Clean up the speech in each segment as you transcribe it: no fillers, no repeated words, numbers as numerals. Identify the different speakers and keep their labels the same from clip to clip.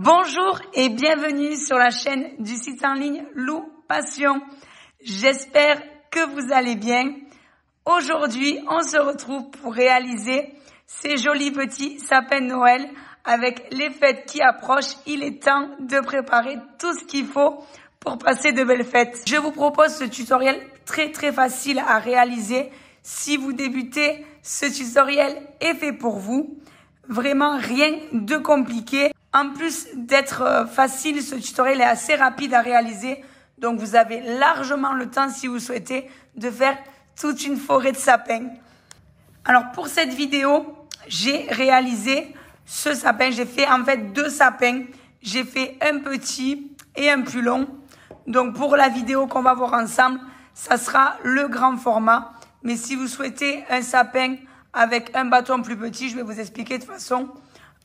Speaker 1: Bonjour et bienvenue sur la chaîne du site en ligne Loupassion. J'espère que vous allez bien. Aujourd'hui, on se retrouve pour réaliser ces jolis petits sapins de Noël. Avec les fêtes qui approchent, il est temps de préparer tout ce qu'il faut pour passer de belles fêtes. Je vous propose ce tutoriel très facile à réaliser. Si vous débutez, ce tutoriel est fait pour vous. Vraiment rien de compliqué. En plus d'être facile, ce tutoriel est assez rapide à réaliser. Donc vous avez largement le temps, si vous souhaitez, de faire toute une forêt de sapins. Alors pour cette vidéo, j'ai réalisé ce sapin. J'ai fait en fait deux sapins. J'ai fait un petit et un plus long. Donc pour la vidéo qu'on va voir ensemble, ça sera le grand format. Mais si vous souhaitez un sapin avec un bâton plus petit, je vais vous expliquer de façon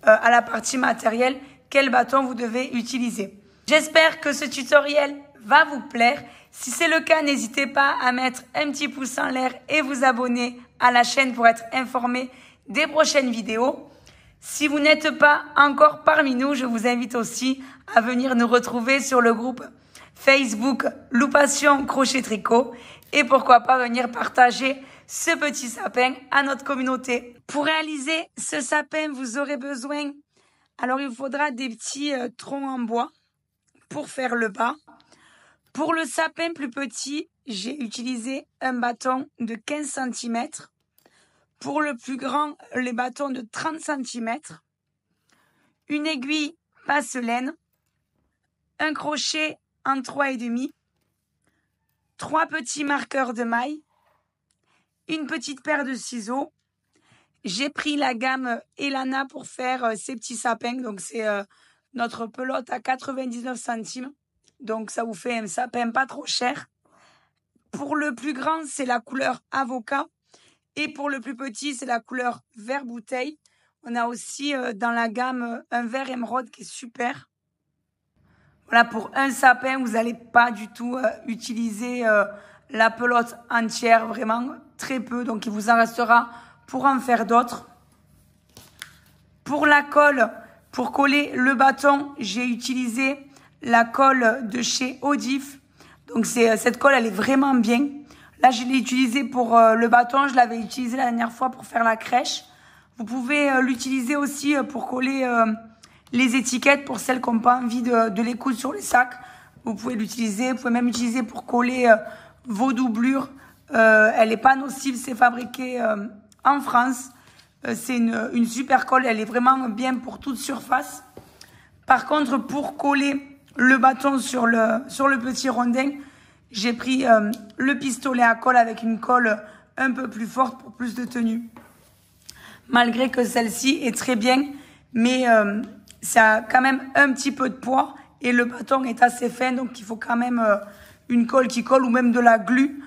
Speaker 1: à la partie matérielle quel bâton vous devez utiliser. J'espère que ce tutoriel va vous plaire. Si c'est le cas, n'hésitez pas à mettre un petit pouce en l'air et vous abonner à la chaîne pour être informé des prochaines vidéos. Si vous n'êtes pas encore parmi nous, je vous invite aussi à venir nous retrouver sur le groupe Facebook Loupassion Crochet Tricot et pourquoi pas venir partager ce petit sapin à notre communauté. Pour réaliser ce sapin, vous aurez besoin, alors il faudra des petits troncs en bois pour faire le bas. Pour le sapin plus petit, j'ai utilisé un bâton de 15 cm. Pour le plus grand, les bâtons de 30 cm. Une aiguille passe-laine. Un crochet en 3,5. 3 petits marqueurs de maille. Une petite paire de ciseaux. J'ai pris la gamme Elana pour faire ces petits sapins. Donc c'est notre pelote à 99 centimes. Donc ça vous fait un sapin pas trop cher. Pour le plus grand, c'est la couleur avocat. Et pour le plus petit, c'est la couleur vert bouteille. On a aussi dans la gamme un vert émeraude qui est super. Voilà, pour un sapin, vous n'allez pas du tout utiliser la pelote entière, vraiment très peu. Donc il vous en restera pour en faire d'autres. Pour la colle, pour coller le bâton, j'ai utilisé la colle de chez Odif. Donc cette colle, elle est vraiment bien. Là, je l'ai utilisée pour le bâton. Je l'avais utilisée la dernière fois pour faire la crèche. Vous pouvez l'utiliser aussi pour coller les étiquettes pour celles qui n'ont pas envie de les coudre sur les sacs. Vous pouvez l'utiliser. Vous pouvez même l'utiliser pour coller vos doublures. Elle n'est pas nocive. C'est fabriqué en France. C'est une super colle. Elle est vraiment bien pour toute surface. Par contre, pour coller le bâton sur le petit rondin, j'ai pris le pistolet à colle avec une colle un peu plus forte pour plus de tenue. Malgré que celle-ci est très bien, mais ça a quand même un petit peu de poids et le bâton est assez fin, donc il faut quand même une colle qui colle ou même de la glu.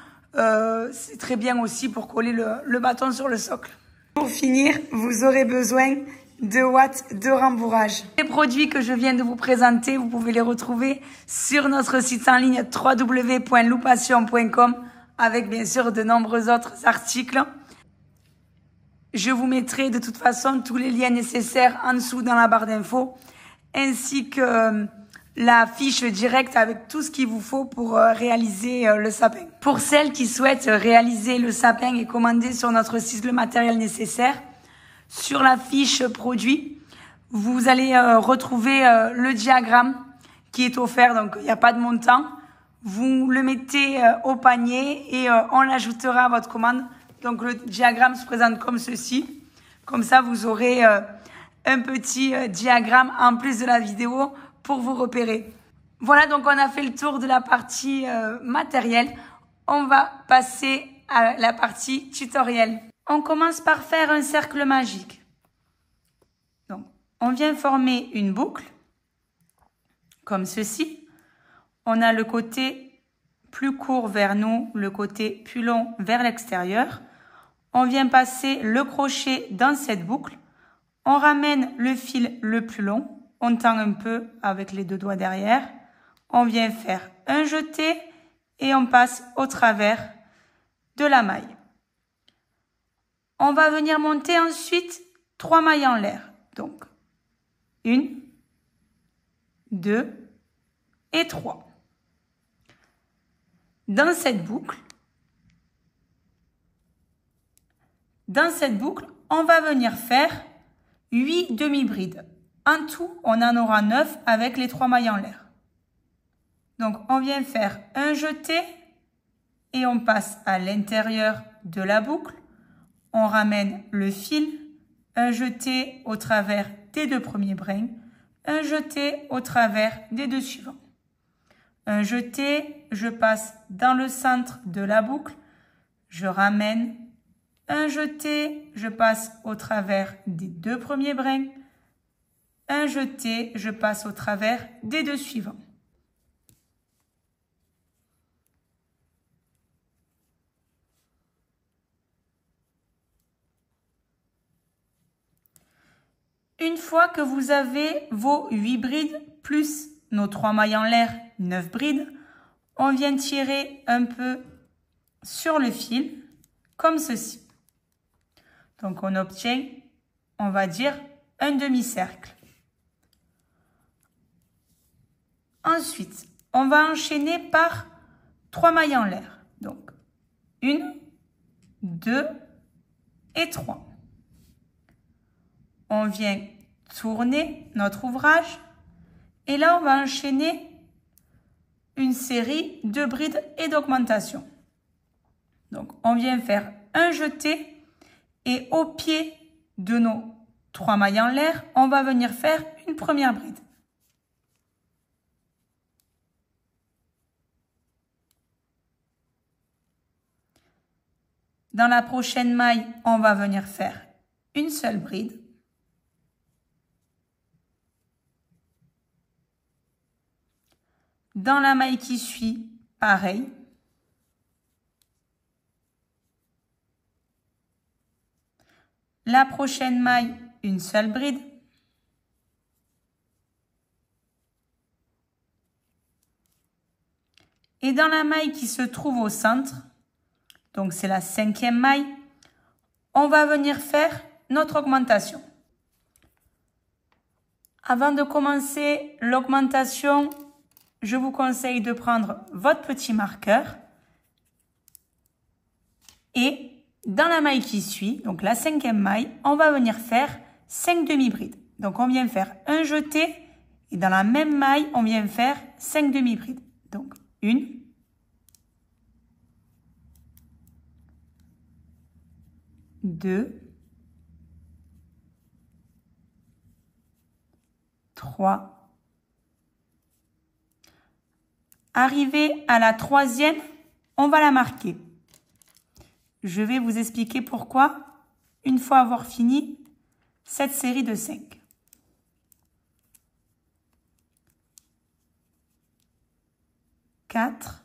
Speaker 1: C'est très bien aussi pour coller le bâton sur le socle. Pour finir, vous aurez besoin de watts de rembourrage. Les produits que je viens de vous présenter, vous pouvez les retrouver sur notre site en ligne www.loupassion.com avec bien sûr de nombreux autres articles. Je vous mettrai de toute façon tous les liens nécessaires en dessous dans la barre d'infos ainsi que la fiche directe avec tout ce qu'il vous faut pour réaliser le sapin. Pour celles qui souhaitent réaliser le sapin et commander sur notre site le matériel nécessaire, sur la fiche produit, vous allez retrouver le diagramme qui est offert, donc il n'y a pas de montant. Vous le mettez au panier et on l'ajoutera à votre commande. Donc le diagramme se présente comme ceci. Comme ça, vous aurez un petit diagramme en plus de la vidéo pour vous repérer. Voilà, donc on a fait le tour de la partie matérielle. On va passer à la partie tutoriel. On commence par faire un cercle magique. Donc, on vient former une boucle, comme ceci. On a le côté plus court vers nous, le côté plus long vers l'extérieur. On vient passer le crochet dans cette boucle. On ramène le fil le plus long. On tend un peu avec les deux doigts derrière. On vient faire un jeté et on passe au travers de la maille. On va venir monter ensuite 3 mailles en l'air. Donc, 1, 2 et 3. Dans cette boucle, on va venir faire 8 demi-brides. En tout, on en aura 9 avec les 3 mailles en l'air. Donc, on vient faire un jeté et on passe à l'intérieur de la boucle. On ramène le fil, un jeté au travers des 2 premiers brins, un jeté au travers des 2 suivants. Un jeté, je passe dans le centre de la boucle, je ramène un jeté, je passe au travers des 2 premiers brins, un jeté, je passe au travers des 2 suivants. Une fois que vous avez vos 8 brides plus nos 3 mailles en l'air, 9 brides, on vient tirer un peu sur le fil, comme ceci. Donc, on obtient, on va dire, un demi-cercle. Ensuite, on va enchaîner par 3 mailles en l'air. Donc, 1, 2 et 3. On vient tourner notre ouvrage et là, on va enchaîner une série de brides et d'augmentation. Donc, on vient faire un jeté et au pied de nos 3 mailles en l'air, on va venir faire une première bride. Dans la prochaine maille, on va venir faire une seule bride. Dans la maille qui suit, pareil. La prochaine maille, une seule bride. Et dans la maille qui se trouve au centre, donc c'est la 5e maille, on va venir faire notre augmentation. Avant de commencer l'augmentation, je vous conseille de prendre votre petit marqueur et dans la maille qui suit, donc la 5e maille, on va venir faire 5 demi-brides. Donc, on vient faire un jeté et dans la même maille, on vient faire 5 demi-brides. Donc, 1, 2, 3. Arrivé à la 3e, on va la marquer. Je vais vous expliquer pourquoi une fois avoir fini cette série de 5. Quatre.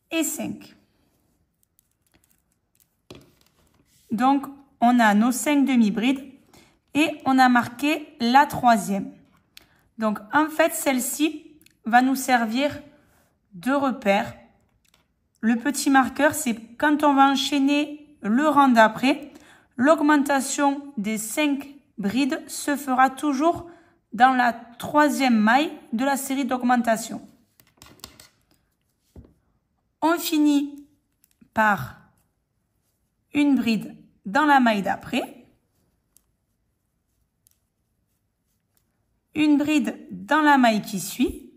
Speaker 1: Et 5. Donc, on a nos 5 demi-brides et on a marqué la 3e. Donc, en fait, celle-ci va nous servir de repère. Le petit marqueur, c'est quand on va enchaîner le rang d'après, l'augmentation des 5 brides se fera toujours dans la 3e maille de la série d'augmentation. On finit par une bride dans la maille d'après, une bride dans la maille qui suit,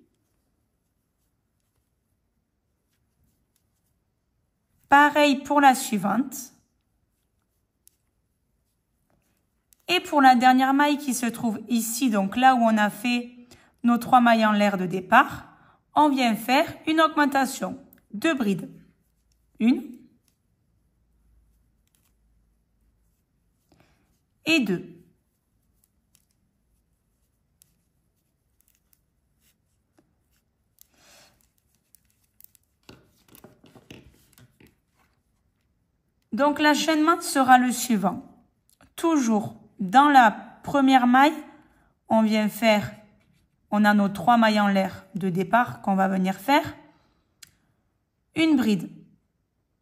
Speaker 1: pareil pour la suivante, et pour la dernière maille qui se trouve ici, donc là où on a fait nos 3 mailles en l'air de départ, on vient faire une augmentation, 2 brides, 1 et 2. Donc l'enchaînement sera le suivant. Toujours dans la première maille, on vient faire, on a nos 3 mailles en l'air de départ qu'on va venir faire, une bride.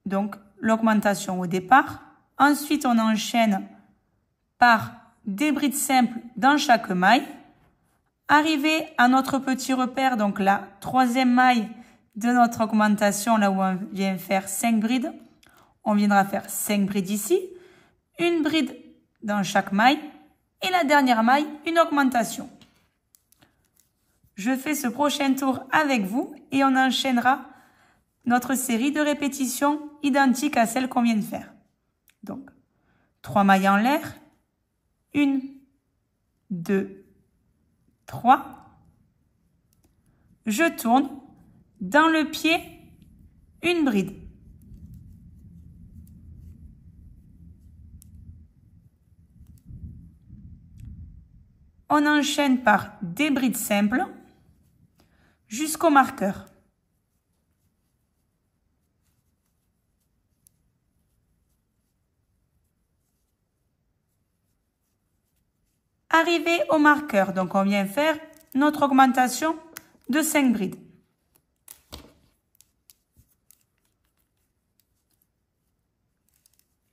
Speaker 1: Donc l'augmentation au départ. Ensuite, on enchaîne par des brides simples dans chaque maille. Arrivé à notre petit repère, donc la troisième maille de notre augmentation, là où on vient faire 5 brides, on viendra faire 5 brides ici, une bride dans chaque maille et la dernière maille, une augmentation. Je fais ce prochain tour avec vous et on enchaînera notre série de répétitions identiques à celle qu'on vient de faire. Donc, 3 mailles en l'air, 1, 2, 3. Je tourne. Dans le pied, une bride. On enchaîne par des brides simples jusqu'au marqueur. Arrivé au marqueur, donc on vient faire notre augmentation de 5 brides.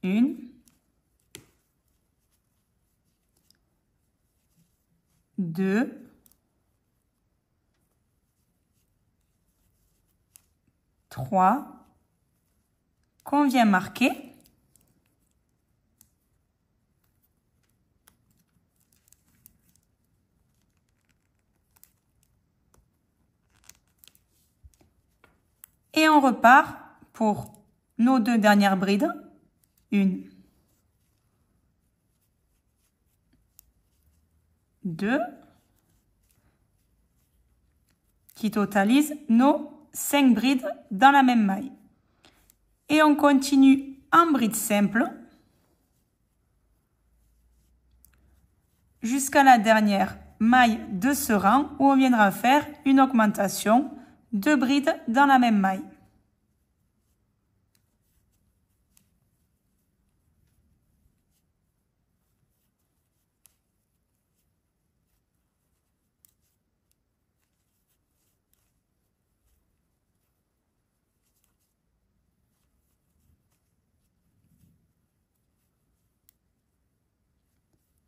Speaker 1: Une, deux, trois, qu'on vient marquer. Et on repart pour nos 2 dernières brides. 1, 2, qui totalise nos 5 brides dans la même maille. Et on continue en bride simple jusqu'à la dernière maille de ce rang où on viendra faire une augmentation de brides dans la même maille.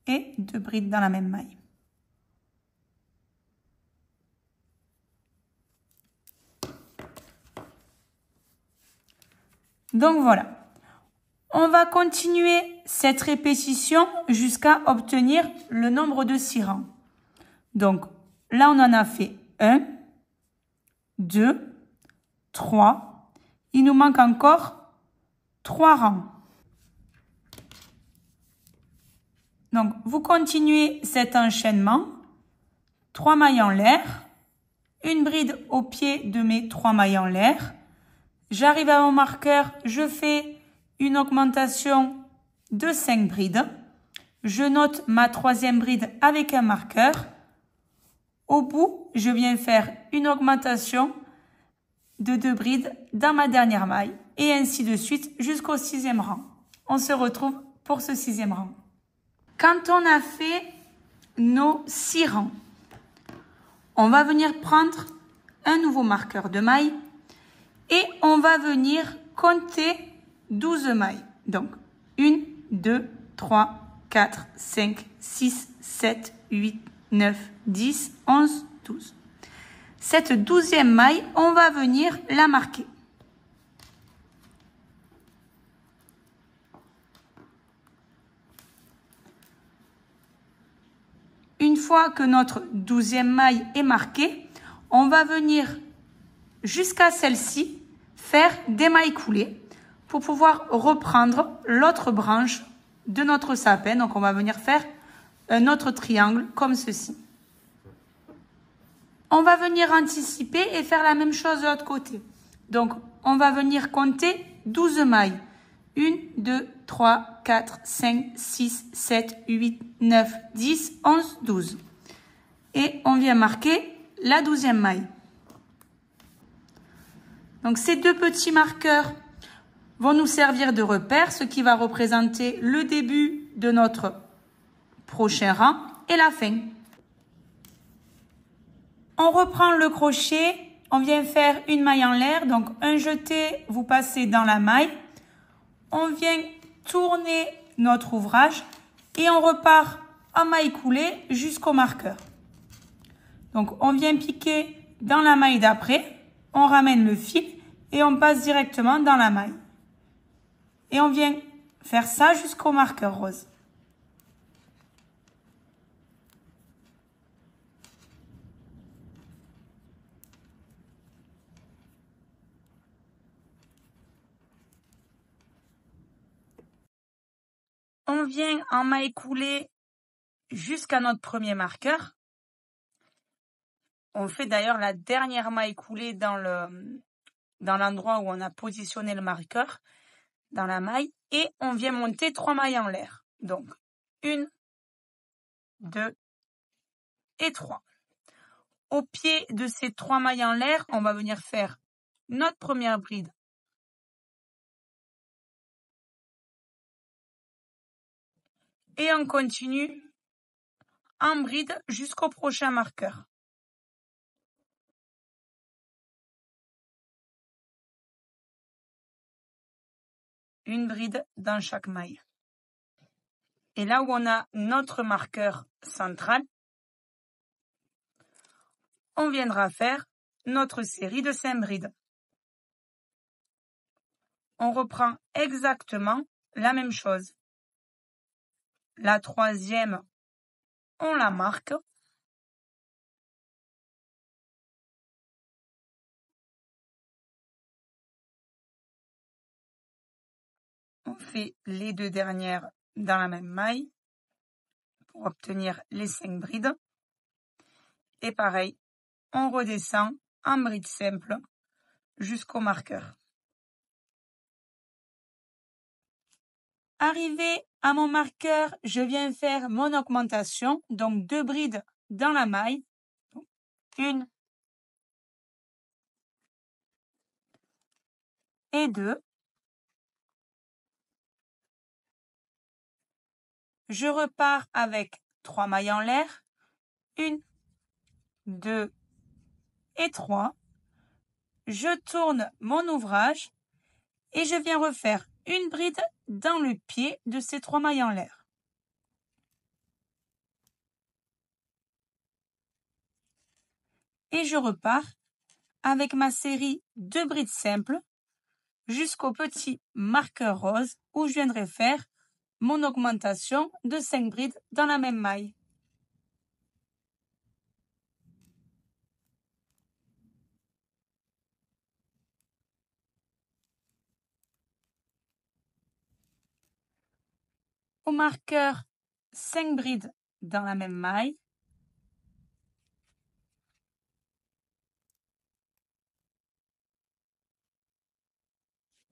Speaker 1: Et 2 brides dans la même maille. Donc voilà, on va continuer cette répétition jusqu'à obtenir le nombre de 6 rangs. Donc là, on en a fait 1, 2, 3. Il nous manque encore 3 rangs. Donc, vous continuez cet enchaînement. 3 mailles en l'air, une bride au pied de mes 3 mailles en l'air. J'arrive à mon marqueur, je fais une augmentation de 5 brides. Je note ma 3e bride avec un marqueur. Au bout, je viens faire une augmentation de 2 brides dans ma dernière maille et ainsi de suite jusqu'au 6e rang. On se retrouve pour ce 6e rang. Quand on a fait nos 6 rangs, on va venir prendre un nouveau marqueur de maille et on va venir compter 12 mailles. Donc, 1, 2, 3, 4, 5, 6, 7, 8, 9, 10, 11, 12. Cette 12e maille, on va venir la marquer. Une fois que notre 12e maille est marquée, on va venir jusqu'à celle-ci faire des mailles coulées pour pouvoir reprendre l'autre branche de notre sapin. Donc, on va venir faire un autre triangle comme ceci. On va venir anticiper et faire la même chose de l'autre côté. Donc, on va venir compter 12 mailles. 1, 2, 3, 4, 5, 6, 7, 8, 9, 10, 11, 12. Et on vient marquer la 12e maille. Donc, ces 2 petits marqueurs vont nous servir de repère, ce qui va représenter le début de notre prochain rang et la fin. On reprend le crochet, on vient faire une maille en l'air, donc un jeté, vous passez dans la maille. on vient tourner notre ouvrage et on repart en maille coulée jusqu'au marqueur. Donc, on vient piquer dans la maille d'après, on ramène le fil et on passe directement dans la maille. Et on vient faire ça jusqu'au marqueur rose. On vient en maille coulée jusqu'à notre premier marqueur. On fait d'ailleurs la dernière maille coulée dans l'endroit où on a positionné le marqueur, dans la maille, et on vient monter 3 mailles en l'air. Donc, 1, 2 et 3. Au pied de ces 3 mailles en l'air, on va venir faire notre première bride. Et on continue en bride jusqu'au prochain marqueur. Une bride dans chaque maille. Et là où on a notre marqueur central, on viendra faire notre série de 5 brides. On reprend exactement la même chose. La troisième, on la marque. On fait les 2 dernières dans la même maille pour obtenir les 5 brides. Et pareil, on redescend en bride simple jusqu'au marqueur. Arrivé à mon marqueur, je viens faire mon augmentation, donc 2 brides dans la maille. 1 et 2. Je repars avec 3 mailles en l'air. 1, 2 et 3. Je tourne mon ouvrage et je viens refaire une bride dans le pied de ces 3 mailles en l'air. Et je repars avec ma série de brides simples jusqu'au petit marqueur rose où je viendrai faire mon augmentation de 5 brides dans la même maille. Au marqueur, 5 brides dans la même maille.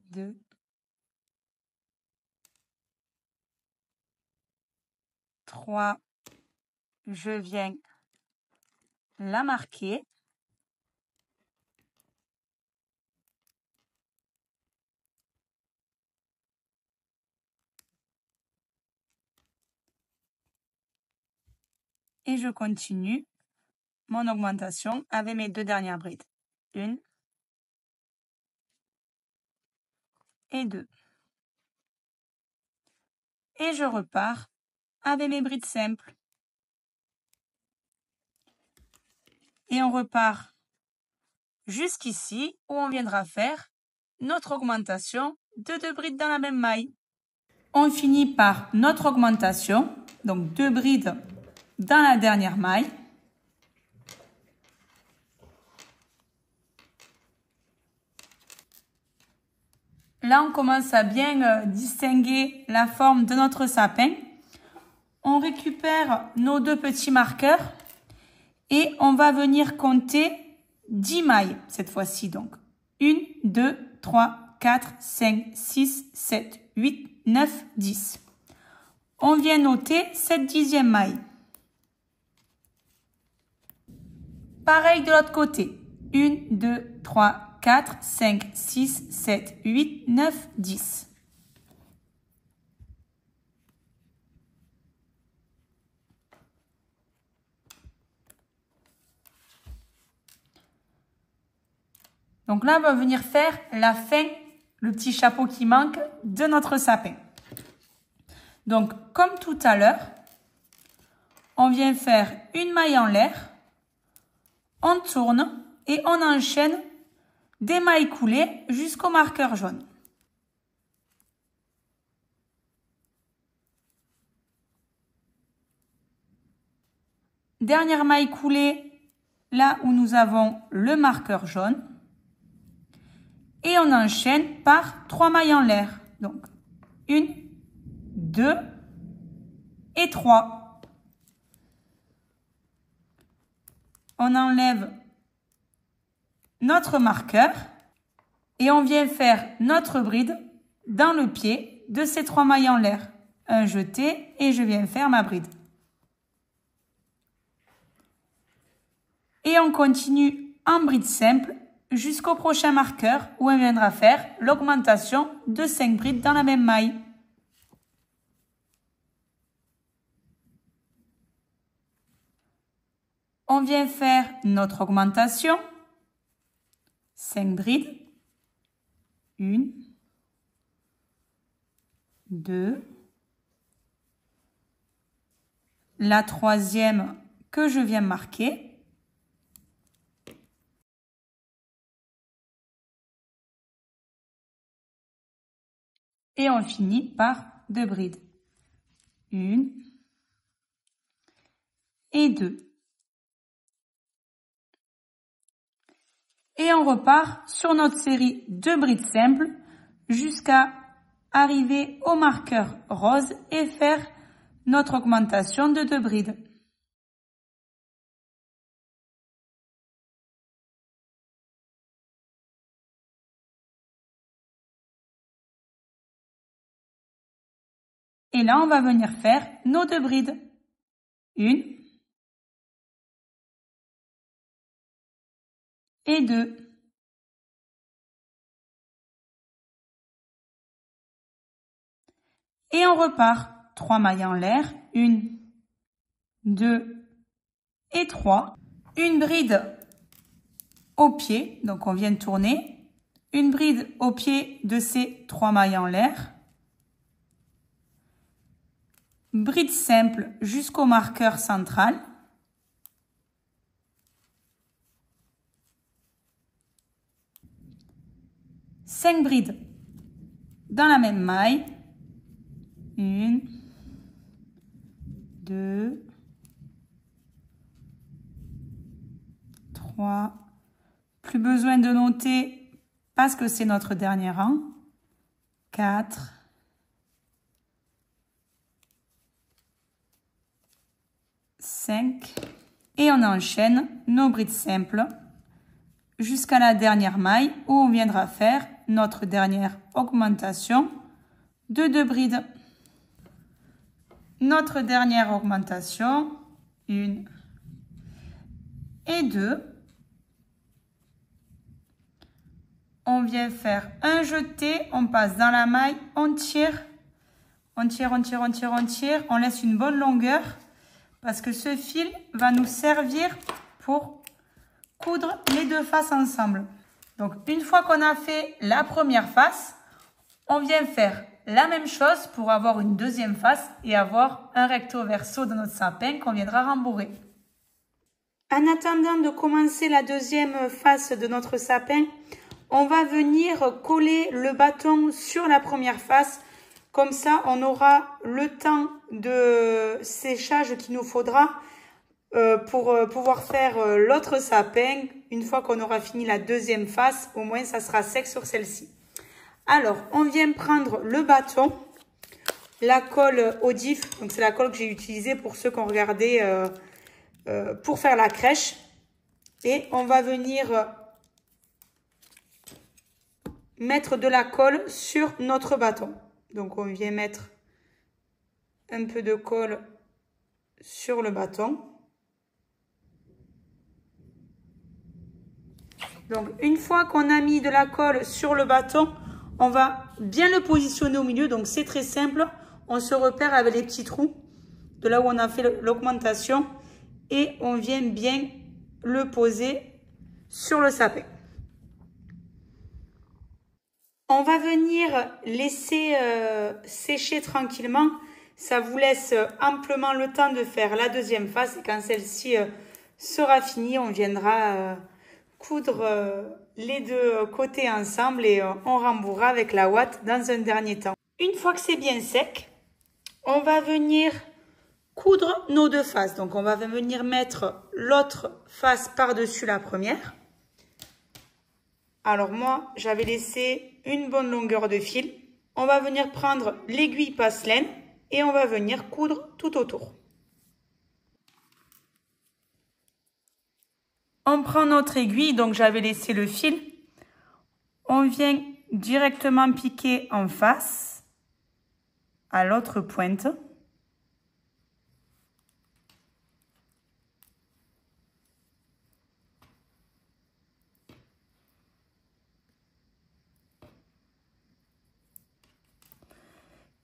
Speaker 1: Deux, 3, je viens la marquer. Et je continue mon augmentation avec mes 2 dernières brides. 1 et 2. Et je repars avec mes brides simples. Et on repart jusqu'ici où on viendra faire notre augmentation de 2 brides dans la même maille. On finit par notre augmentation, donc 2 brides dans la dernière maille. Là, on commence à bien distinguer la forme de notre sapin. On récupère nos 2 petits marqueurs et on va venir compter 10 mailles cette fois-ci. Donc, 1, 2, 3, 4, 5, 6, 7, 8, 9, 10. On vient noter cette 10e maille. Pareil de l'autre côté. 1, 2, 3, 4, 5, 6, 7, 8, 9, 10. Donc là, on va venir faire la fin le petit chapeau qui manque de notre sapin. Donc, comme tout à l'heure, on vient faire une maille en l'air, on tourne et on enchaîne des mailles coulées jusqu'au marqueur jaune. Dernière maille coulée, là où nous avons le marqueur jaune. Et on enchaîne par 3 mailles en l'air. Donc, 1, 2 et 3. On enlève notre marqueur et on vient faire notre bride dans le pied de ces 3 mailles en l'air. Un jeté et je viens faire ma bride. Et on continue en bride simple jusqu'au prochain marqueur où on viendra faire l'augmentation de 5 brides dans la même maille. On vient faire notre augmentation, 5 brides, 1, 2, la troisième que je viens marquer, et on finit par 2 brides. 1 et 2. Et on repart sur notre série de brides simples jusqu'à arriver au marqueur rose et faire notre augmentation de 2 brides. Et là, on va venir faire nos 2 brides. 1 et 2. Et on repart. 3 mailles en l'air. 1, 2 et 3. Une bride au pied, donc on vient tourner. Une bride au pied de ces 3 mailles en l'air. Bride simple jusqu'au marqueur central. Cinq brides dans la même maille. 1, 2, 3. Plus besoin de noter parce que c'est notre dernier rang. 4. 5 et on enchaîne nos brides simples jusqu'à la dernière maille où on viendra faire notre dernière augmentation de 2 brides. Notre dernière augmentation, 1 et 2. On vient faire un jeté, on passe dans la maille, on tire, on tire, on tire, on tire, on tire, on laisse une bonne longueur. Parce que ce fil va nous servir pour coudre les 2 faces ensemble. Donc, une fois qu'on a fait la première face, on vient faire la même chose pour avoir une deuxième face et avoir un recto verso de notre sapin qu'on viendra rembourrer. En attendant de commencer la deuxième face de notre sapin, on va venir coller le bâton sur la première face. Comme ça, on aura le temps de séchage qu'il nous faudra pour pouvoir faire l'autre sapin. Une fois qu'on aura fini la deuxième face, au moins ça sera sec sur celle-ci. Alors, on vient prendre le bâton, la colle Odif, donc c'est la colle que j'ai utilisée pour ceux qui ont regardé pour faire la crèche. Et on va venir mettre de la colle sur notre bâton. Donc, on vient mettre un peu de colle sur le bâton. Donc, une fois qu'on a mis de la colle sur le bâton, on va bien le positionner au milieu. Donc, c'est très simple. On se repère avec les petits trous de là où on a fait l'augmentation. Et on vient bien le poser sur le sapin. On va venir laisser sécher tranquillement. Ça vous laisse amplement le temps de faire la deuxième face. Et quand celle-ci sera finie, on viendra coudre les deux côtés ensemble et on rembourrera avec la ouate dans un dernier temps. Une fois que c'est bien sec, on va venir coudre nos deux faces. Donc on va venir mettre l'autre face par-dessus la première. Alors moi, j'avais laissé une bonne longueur de fil. On va venir prendre l'aiguille passe-laine et on va venir coudre tout autour. On prend notre aiguille, donc j'avais laissé le fil. On vient directement piquer en face à l'autre pointe.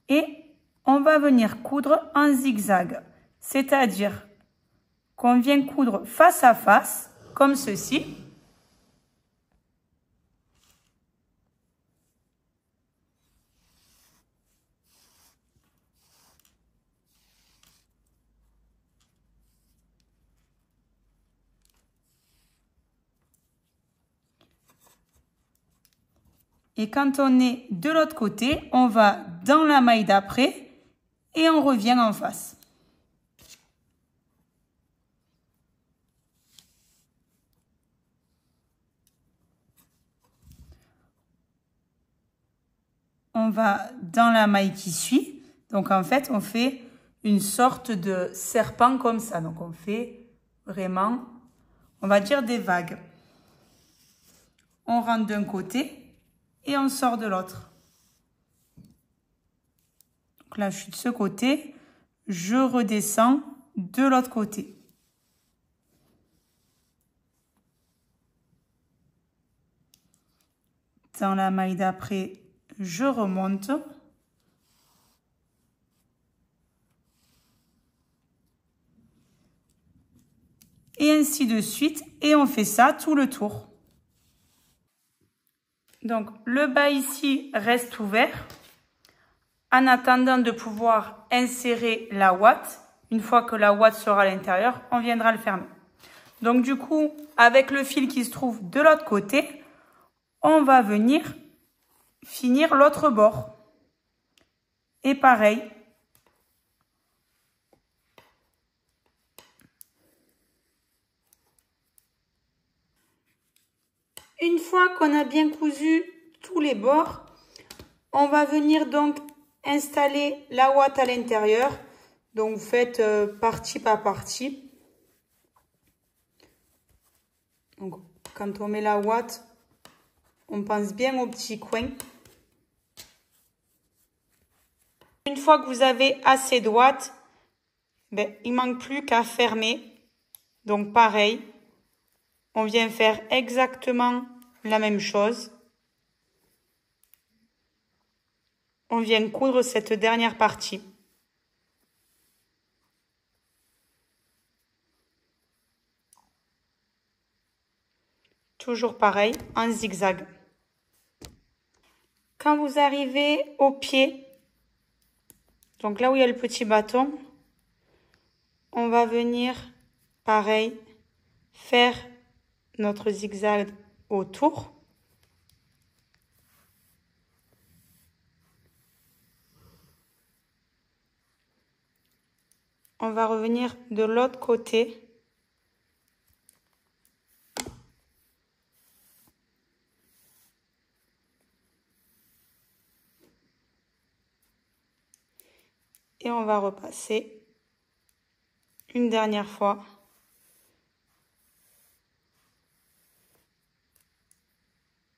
Speaker 1: Et on va venir coudre en zigzag, c'est-à-dire qu'on vient coudre face à face, comme ceci. Et quand on est de l'autre côté, on va dans la maille d'après et on revient en face. On va dans la maille qui suit. Donc en fait, on fait une sorte de serpent comme ça. Donc on fait vraiment, on va dire des vagues. On rentre d'un côté et on sort de l'autre. Donc là, je suis de ce côté, je redescends de l'autre côté. Dans la maille d'après, je remonte. Et ainsi de suite, et on fait ça tout le tour. Donc, le bas ici reste ouvert en attendant de pouvoir insérer la ouate. Une fois que la ouate sera à l'intérieur, on viendra le fermer. Donc, du coup, avec le fil qui se trouve de l'autre côté, on va venir finir l'autre bord. Et pareil. Une fois qu'on a bien cousu tous les bords, on va venir donc installer la ouate à l'intérieur. Donc vous faites partie par partie. Donc quand on met la ouate, on pense bien au petit coin. Une fois que vous avez assez de ouate, il ne manque plus qu'à fermer. Donc pareil. On vient faire exactement la même chose. On vient coudre cette dernière partie. Toujours pareil, en zigzag. Quand vous arrivez au pied, donc là où il y a le petit bâton, on va venir, pareil, faire notre zigzag autour. On va revenir de l'autre côté. Et on va repasser une dernière fois.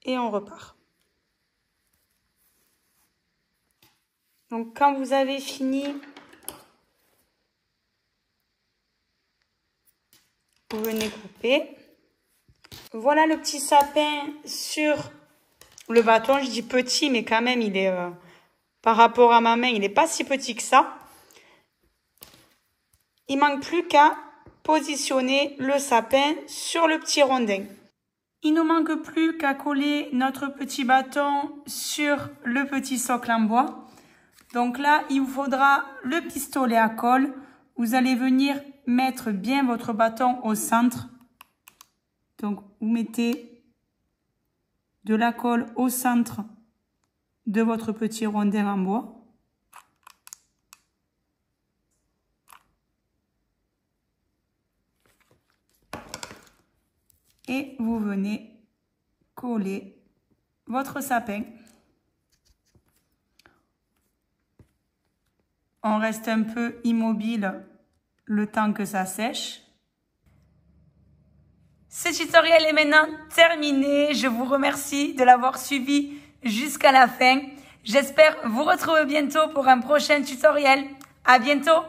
Speaker 1: Et on repart. Donc quand vous avez fini, vous venez couper. Voilà le petit sapin sur le bâton. Je dis petit, mais quand même, il est par rapport à ma main, il n'est pas si petit que ça. Il manque plus qu'à positionner le sapin sur le petit rondin. Il ne nous manque plus qu'à coller notre petit bâton sur le petit socle en bois. Donc là, il vous faudra le pistolet à colle. Vous allez venir mettre bien votre bâton au centre. Donc, vous mettez de la colle au centre de votre petit rondin en bois. Et vous venez coller votre sapin. On reste un peu immobile le temps que ça sèche. Ce tutoriel est maintenant terminé. Je vous remercie de l'avoir suivi jusqu'à la fin. J'espère vous retrouver bientôt pour un prochain tutoriel. À bientôt!